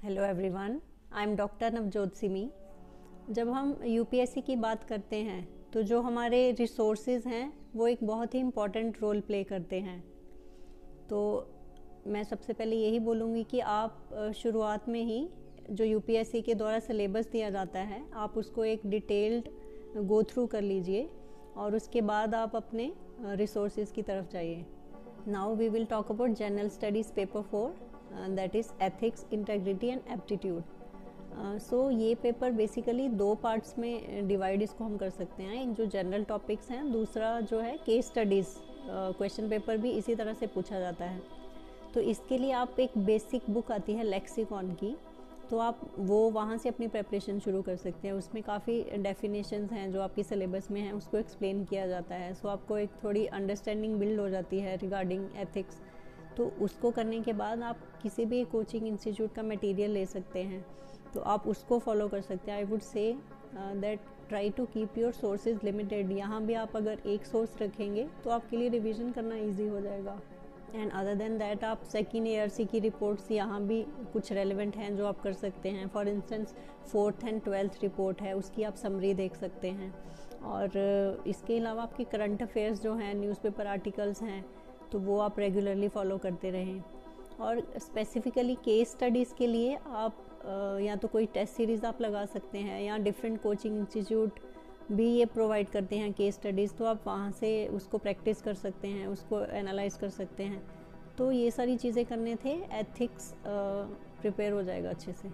Hello everyone, I am doctor Navjot Simi. जब हम UPSC की बात करते हैं तो जो हमारे रिसोर्सेज हैं वो एक बहुत ही इम्पॉर्टेंट रोल प्ले करते हैं। तो मैं सबसे पहले यही बोलूँगी कि आप शुरुआत में ही जो यूपीएससी के द्वारा सिलेबस दिया जाता है आप उसको एक डिटेल्ड गो थ्रू कर लीजिए और उसके बाद आप अपने रिसोर्सेज की तरफ जाइए। Now we will talk about general studies paper 4 that is ethics, integrity and aptitude. So ये पेपर बेसिकली दो पार्ट्स में डिवाइड इसको हम कर सकते हैं। एक जो जनरल टॉपिक्स हैं, दूसरा जो है केस स्टडीज़। क्वेश्चन पेपर भी इसी तरह से पूछा जाता है। तो इसके लिए आप एक बेसिक बुक आती है लेक्सिकॉन की, तो आप वो वहाँ से अपनी प्रेपरेशन शुरू कर सकते हैं। उसमें काफ़ी डेफिनेशंस हैं जो आपकी सिलेबस में हैं, उसको एक्सप्लेन किया जाता है। सो आपको एक थोड़ी अंडरस्टैंडिंग बिल्ड हो जाती है रिगार्डिंग एथिक्स। तो उसको करने के बाद आप किसी भी कोचिंग इंस्टीट्यूट का मटेरियल ले सकते हैं, तो आप उसको फॉलो कर सकते हैं। I would say that try to keep your sources limited. यहाँ भी आप अगर एक सोर्स रखेंगे तो आपके लिए रिवीजन करना ईजी हो जाएगा। एंड अदर देन दैट आप सेकेंड ईयर की रिपोर्ट्स यहाँ भी कुछ रेलिवेंट हैं जो आप कर सकते हैं। For instance 4th and 12th report है, उसकी आप समरी देख सकते हैं। और इसके अलावा आपके करंट अफेयर्स जो हैं, न्यूज़पेपर आर्टिकल्स हैं, तो वो आप रेगुलरली फॉलो करते रहें। और स्पेसिफ़िकली केस स्टडीज़ के लिए आप या तो कोई टेस्ट सीरीज़ आप लगा सकते हैं या डिफरेंट कोचिंग इंस्टीट्यूट भी ये प्रोवाइड करते हैं केस स्टडीज़, तो आप वहाँ से उसको प्रैक्टिस कर सकते हैं, उसको एनालाइज कर सकते हैं। तो ये सारी चीज़ें करने थे, एथिक्स प्रिपेयर हो जाएगा अच्छे से।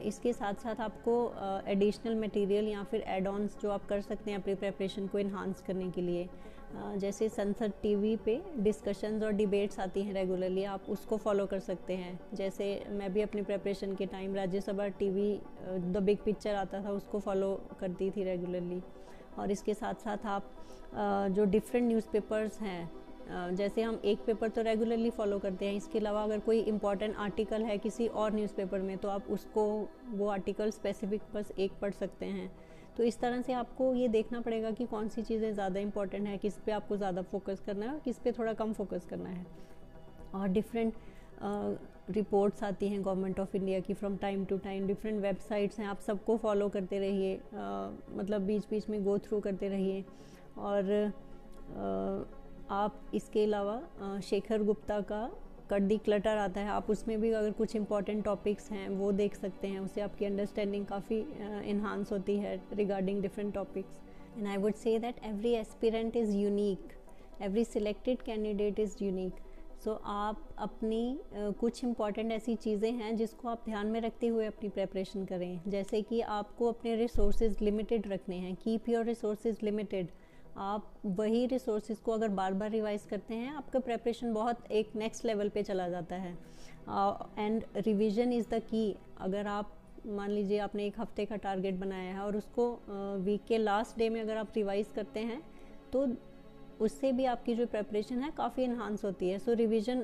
इसके साथ साथ आपको एडिशनल मटेरियल या फिर एड ऑन्स जो आप कर सकते हैं अपनी प्रिपरेशन को इन्हांस करने के लिए, जैसे संसद टीवी पे डिस्कशंस और डिबेट्स आती हैं रेगुलरली, आप उसको फॉलो कर सकते हैं। जैसे मैं भी अपनी प्रिपरेशन के time Rajya Sabha TV the big picture आता था, उसको फॉलो करती थी रेगुलरली। और इसके साथ साथ आप जो डिफरेंट न्यूज़पेपर्स हैं, जैसे हम एक पेपर तो रेगुलरली फॉलो करते हैं, इसके अलावा अगर कोई इम्पॉर्टेंट आर्टिकल है किसी और न्यूज़पेपर में तो आप उसको वो आर्टिकल स्पेसिफिक बस एक पढ़ सकते हैं। तो इस तरह से आपको ये देखना पड़ेगा कि कौन सी चीज़ें ज़्यादा इंपॉर्टेंट है, किस पे आपको ज़्यादा फोकस करना है और किस पे थोड़ा कम फोकस करना है। और डिफरेंट रिपोर्ट्स आती हैं गवर्नमेंट ऑफ इंडिया की from time to time, different websites हैं, आप सबको फॉलो करते रहिए, मतलब बीच बीच में गो थ्रू करते रहिए। और आप इसके अलावा शेखर गुप्ता का कट दी क्लटर आता है, आप उसमें भी अगर कुछ इंपॉर्टेंट टॉपिक्स हैं वो देख सकते हैं। उससे आपकी अंडरस्टैंडिंग काफ़ी इन्हांस होती है regarding different topics. And I would say that every aspirant is unique, every selected candidate is unique. So आप अपनी कुछ इंपॉर्टेंट ऐसी चीज़ें हैं जिसको आप ध्यान में रखते हुए अपनी प्रेपरेशन करें। जैसे कि आपको अपने रिसोर्सेज लिमिटेड रखने हैं, कीप योर रिसोर्सेज लिमिटेड। आप वही रिसोर्सेज को अगर बार बार रिवाइज करते हैं, आपका प्रेपरेशन बहुत एक नेक्स्ट लेवल पे चला जाता है। And revision is the key. अगर आप मान लीजिए आपने एक हफ्ते का टारगेट बनाया है और उसको वीक के लास्ट डे में अगर आप रिवाइज करते हैं तो उससे भी आपकी जो प्रेपरेशन है काफ़ी इन्हांस होती है। So revision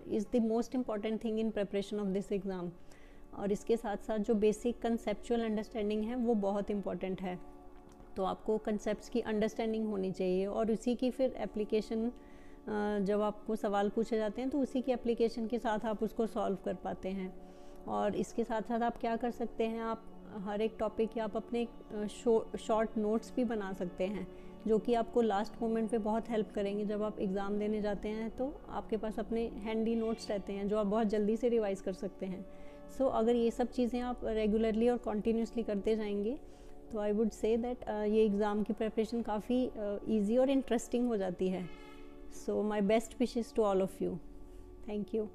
is the most important thing in preparation of this exam. और इसके साथ साथ जो बेसिक कंसेप्चुअल अंडरस्टैंडिंग है वो बहुत इम्पॉर्टेंट है। तो आपको कंसेप्ट्स की अंडरस्टैंडिंग होनी चाहिए और उसी की फिर एप्लीकेशन, जब आपको सवाल पूछे जाते हैं तो उसी की एप्लीकेशन के साथ आप उसको सॉल्व कर पाते हैं। और इसके साथ साथ आप क्या कर सकते हैं, आप हर एक टॉपिक के आप अपने शॉर्ट नोट्स भी बना सकते हैं जो कि आपको लास्ट मोमेंट पे बहुत हेल्प करेंगे। जब आप एग्ज़ाम देने जाते हैं तो आपके पास अपने हैंडी नोट्स रहते हैं जो आप बहुत जल्दी से रिवाइज़ कर सकते हैं। सो अगर ये सब चीज़ें आप रेगुलरली और कॉन्टीन्यूसली करते जाएंगे तो आई वुड से दैट ये एग्ज़ाम की प्रेपरेशन काफ़ी ईजी और इंटरेस्टिंग हो जाती है। So my best wishes to all of you. Thank you.